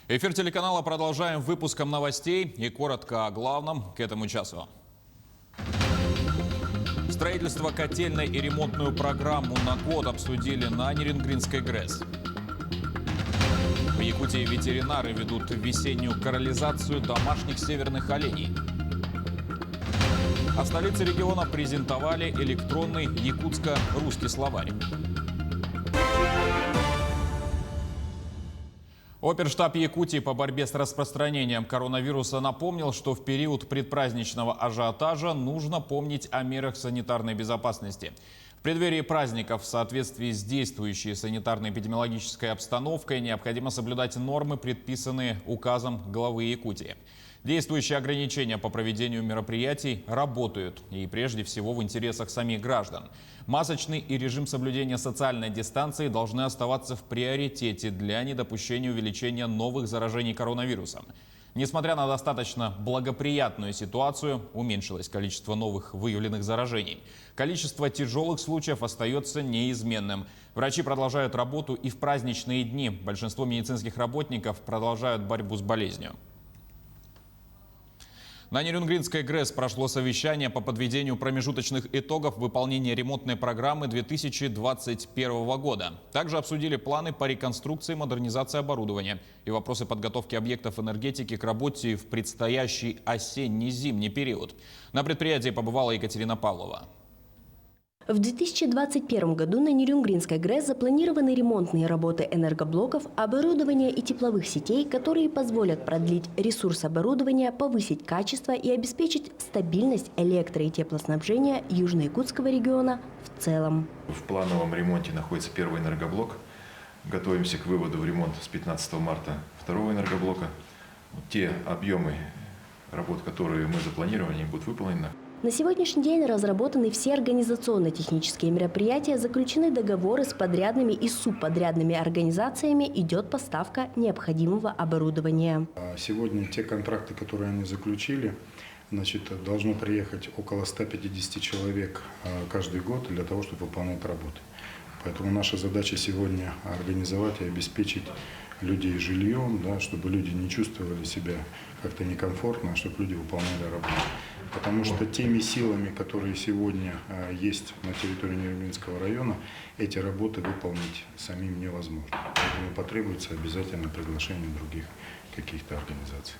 Эфир телеканала продолжаем выпуском новостей и коротко о главном к этому часу. Строительство котельной и ремонтную программу на год обсудили на Нерюнгринской ГРЭС. В Якутии ветеринары ведут весеннюю корализацию домашних северных оленей. А в столице региона презентовали электронный якутско-русский словарь. Оперштаб Якутии по борьбе с распространением коронавируса напомнил, что в период предпраздничного ажиотажа нужно помнить о мерах санитарной безопасности. В преддверии праздников в соответствии с действующей санитарно-эпидемиологической обстановкой необходимо соблюдать нормы, предписанные указом главы Якутии. Действующие ограничения по проведению мероприятий работают, и прежде всего в интересах самих граждан. Масочный и режим соблюдения социальной дистанции должны оставаться в приоритете для недопущения увеличения новых заражений коронавирусом. Несмотря на достаточно благоприятную ситуацию, уменьшилось количество новых выявленных заражений. Количество тяжелых случаев остается неизменным. Врачи продолжают работу и в праздничные дни. Большинство медицинских работников продолжают борьбу с болезнью. На Нерюнгринской ГРЭС прошло совещание по подведению промежуточных итогов выполнения ремонтной программы 2021 года. Также обсудили планы по реконструкции и модернизации оборудования и вопросы подготовки объектов энергетики к работе в предстоящий осенне-зимний период. На предприятии побывала Екатерина Павлова. В 2021 году на Нерюнгринской ГРЭС запланированы ремонтные работы энергоблоков, оборудования и тепловых сетей, которые позволят продлить ресурс оборудования, повысить качество и обеспечить стабильность электро- и теплоснабжения Южно-Якутского региона в целом. В плановом ремонте находится первый энергоблок. Готовимся к выводу в ремонт с 15 марта второго энергоблока. Те объемы работ, которые мы запланировали, они будут выполнены. На сегодняшний день разработаны все организационно-технические мероприятия, заключены договоры с подрядными и субподрядными организациями, идет поставка необходимого оборудования. Сегодня те контракты, которые они заключили, должно приехать около 150 человек каждый год для того, чтобы выполнять работы. Поэтому наша задача сегодня организовать и обеспечить людей жильем, чтобы люди не чувствовали себя как-то некомфортно, чтобы люди выполняли работу. Потому что теми силами, которые сегодня есть на территории Нерюнгринского района, эти работы выполнить самим невозможно. Поэтому потребуется обязательно приглашение других каких-то организаций.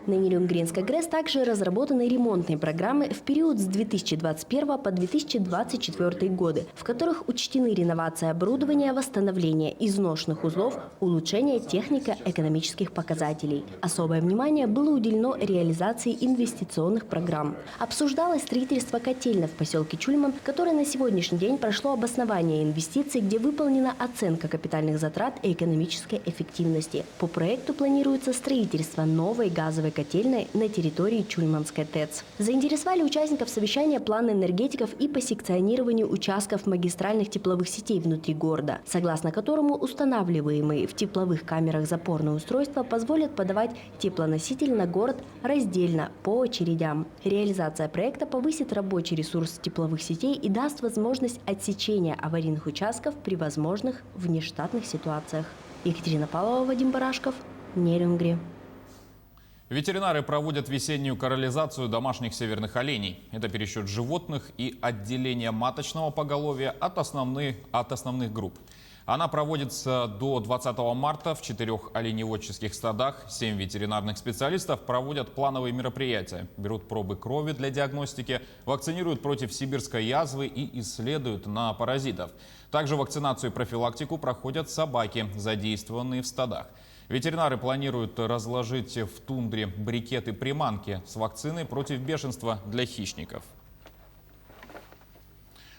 На Нерюнгринской ГРЭС также разработаны ремонтные программы в период с 2021 по 2024 годы, в которых учтены реновация оборудования, восстановление изношенных узлов, улучшение технико-экономических показателей. Особое внимание было уделено реализации инвестиционных программ. Обсуждалось строительство котельной в поселке Чульман, которое на сегодняшний день прошло обоснование инвестиций, где выполнена оценка капитальных затрат и экономической эффективности. По проекту планируется строительство новой газовой котельной на территории Чульманской ТЭЦ. Заинтересовали участников совещания планы энергетиков и по секционированию участков магистральных тепловых сетей внутри города, согласно которому устанавливаемые в тепловых камерах запорные устройства позволят подавать теплоноситель на город раздельно, по очередям. Реализация проекта повысит рабочий ресурс тепловых сетей и даст возможность отсечения аварийных участков при возможных внештатных ситуациях. Екатерина Павлова, Вадим Барашков, Нерюнгри. Ветеринары проводят весеннюю корализацию домашних северных оленей. Это пересчет животных и отделение маточного поголовья от основных групп. Она проводится до 20 марта в 4 оленеводческих стадах. 7 ветеринарных специалистов проводят плановые мероприятия. Берут пробы крови для диагностики, вакцинируют против сибирской язвы и исследуют на паразитов. Также вакцинацию и профилактику проходят собаки, задействованные в стадах. Ветеринары планируют разложить в тундре брикеты-приманки с вакциной против бешенства для хищников.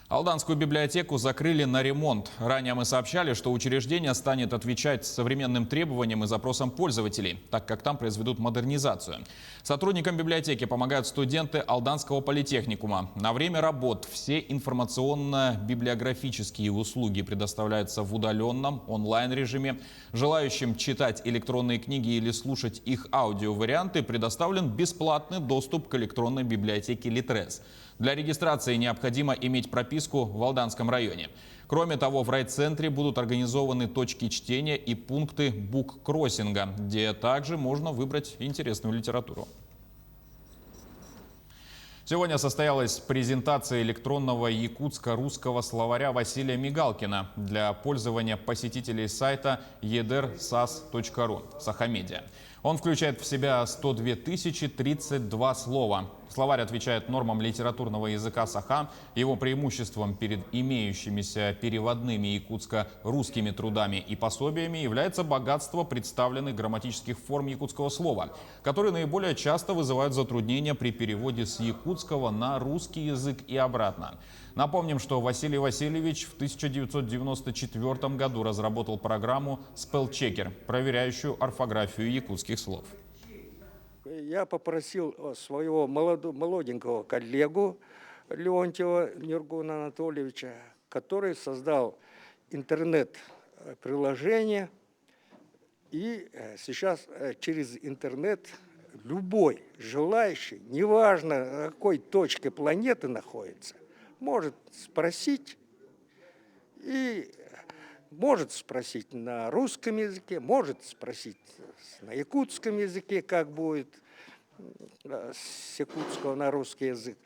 Алданскую библиотеку закрыли на ремонт. Ранее мы сообщали, что учреждение станет отвечать современным требованиям и запросам пользователей, так как там произведут модернизацию. Сотрудникам библиотеки помогают студенты Алданского политехникума. На время работ все информационно-библиографические услуги предоставляются в удаленном онлайн-режиме. Желающим читать электронные книги или слушать их аудиоварианты предоставлен бесплатный доступ к электронной библиотеке Литрес. Для регистрации необходимо иметь прописку в Алданском районе. Кроме того, в райцентре будут организованы точки чтения и пункты буккроссинга, где также можно выбрать интересную литературу. Сегодня состоялась презентация электронного якутско-русского словаря Василия Мигалкина для пользования посетителей сайта edersas.ru Сахамедиа. Он включает в себя 102 032 слова. Словарь отвечает нормам литературного языка саха. Его преимуществом перед имеющимися переводными якутско-русскими трудами и пособиями является богатство представленных грамматических форм якутского слова, которые наиболее часто вызывают затруднения при переводе с якутского на русский язык и обратно. Напомним, что Василий Васильевич в 1994 году разработал программу «Spellchecker», проверяющую орфографию якутских слов. Я попросил своего молоденького коллегу Леонтьева Нергуна Анатольевича, который создал интернет-приложение. И сейчас через интернет любой желающий, неважно на какой точке планеты находится, может спросить, и может спросить на русском языке, может спросить на якутском языке, как будет с якутского на русский язык.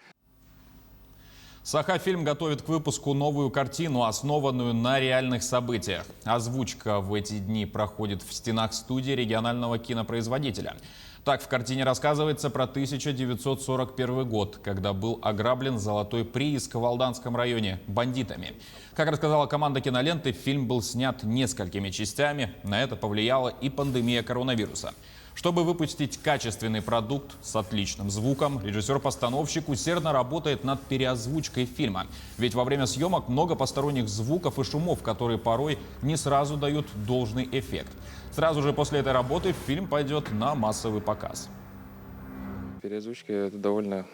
Саха-фильм готовит к выпуску новую картину, основанную на реальных событиях. Озвучка в эти дни проходит в стенах студии регионального кинопроизводителя. Так, в картине рассказывается про 1941 год, когда был ограблен золотой прииск в Алданском районе бандитами. Как рассказала команда киноленты, фильм был снят несколькими частями. На это повлияла и пандемия коронавируса. Чтобы выпустить качественный продукт с отличным звуком, режиссер-постановщик усердно работает над переозвучкой фильма. Ведь во время съемок много посторонних звуков и шумов, которые порой не сразу дают должный эффект. Сразу же после этой работы фильм пойдет на массовый показ. Переозвучки – это довольно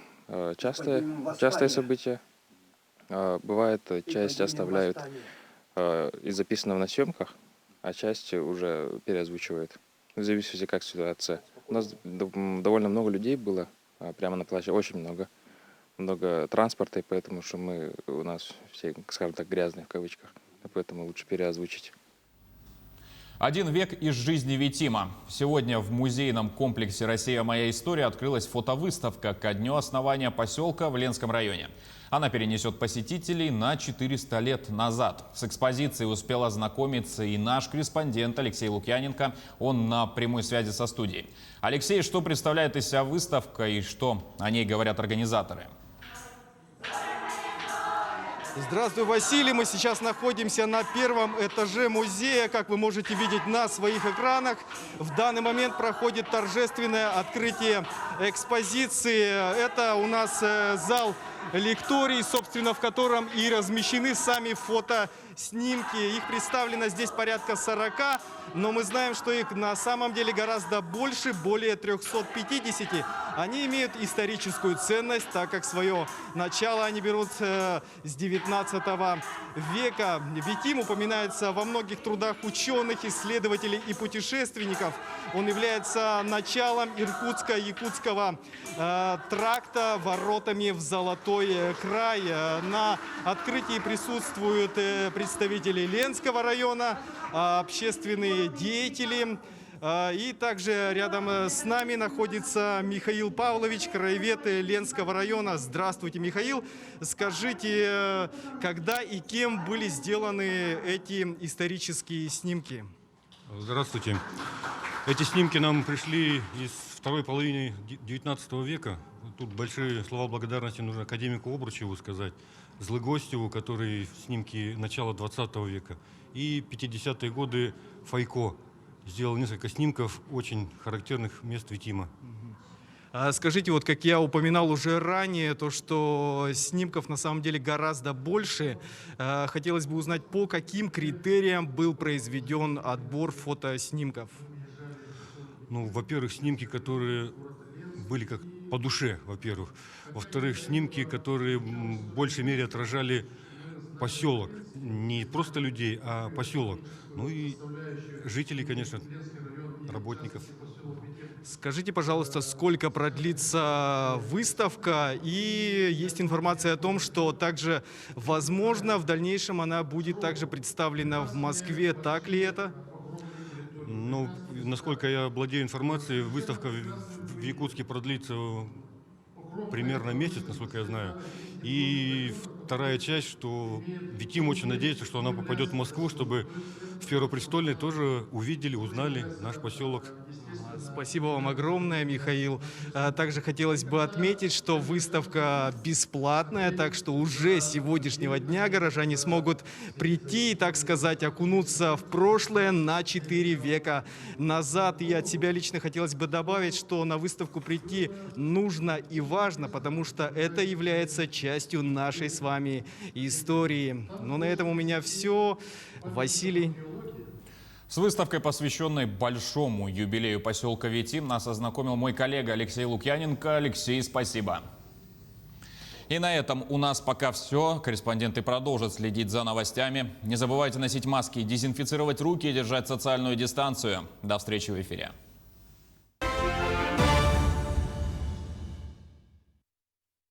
частое событие. Бывает, часть оставляют из записанного на съемках, а часть уже переозвучивают. В зависимости, как ситуация. У нас довольно много людей было прямо на площади, очень много транспорта, и поэтому что у нас все, скажем так, грязные в кавычках, поэтому лучше переозвучить. 1 век из жизни Витима. Сегодня в музейном комплексе «Россия. Моя история» открылась фотовыставка ко дню основания поселка в Ленском районе. Она перенесет посетителей на 400 лет назад. С экспозицией успел ознакомиться и наш корреспондент Алексей Лукьяненко. Он на прямой связи со студией. Алексей, что представляет из себя выставка и что о ней говорят организаторы? Здравствуй, Василий. Мы сейчас находимся на первом этаже музея. Как вы можете видеть на своих экранах, в данный момент проходит торжественное открытие экспозиции. Это у нас зал лекторий, собственно, в котором и размещены сами фотоснимки. Их представлено здесь порядка 40, но мы знаем, что их на самом деле гораздо больше, более 350. Они имеют историческую ценность, так как свое начало они берут с 19 века. Витим упоминается во многих трудах ученых, исследователей и путешественников. Он является началом Иркутско-Якутского тракта, воротами в Золотой край. На открытии присутствуют представители Ленского района, общественные деятели. И также рядом с нами находится Михаил Павлович, краевед Ленского района. Здравствуйте, Михаил. Скажите, когда и кем были сделаны эти исторические снимки? Здравствуйте. Эти снимки нам пришли из второй половины 19 века. Тут большие слова благодарности нужно академику Обручеву сказать, Злыгостеву, который снимки начала 20 века, и 50-е годы Файко сделал несколько снимков очень характерных мест Витима. Скажите, вот как я упоминал уже ранее, то, что снимков на самом деле гораздо больше. Хотелось бы узнать, по каким критериям был произведен отбор фотоснимков? Ну, во-первых, снимки, которые были как по душе, во-первых. Во-вторых, снимки, которые в большей мере отражали поселок. Не просто людей, а поселок. Ну и жителей, конечно, работников. Скажите, пожалуйста, сколько продлится выставка? И есть информация о том, что также, возможно, в дальнейшем она будет также представлена в Москве. Так ли это? Ну, насколько я владею информацией, выставка в Якутске продлится примерно месяц, насколько я знаю. И вторая часть, что Витим очень надеется, что она попадет в Москву, чтобы в Первопрестольной тоже увидели, узнали наш поселок. Спасибо вам огромное, Михаил. Также хотелось бы отметить, что выставка бесплатная, так что уже с сегодняшнего дня горожане смогут прийти и, так сказать, окунуться в прошлое на 4 века назад. И от себя лично хотелось бы добавить, что на выставку прийти нужно и важно, потому что это является частью нашей с вами истории. Ну, на этом у меня все. Василий. С выставкой, посвященной большому юбилею поселка Витим, нас ознакомил мой коллега Алексей Лукьяненко. Алексей, спасибо. И на этом у нас пока все. Корреспонденты продолжат следить за новостями. Не забывайте носить маски, дезинфицировать руки и держать социальную дистанцию. До встречи в эфире.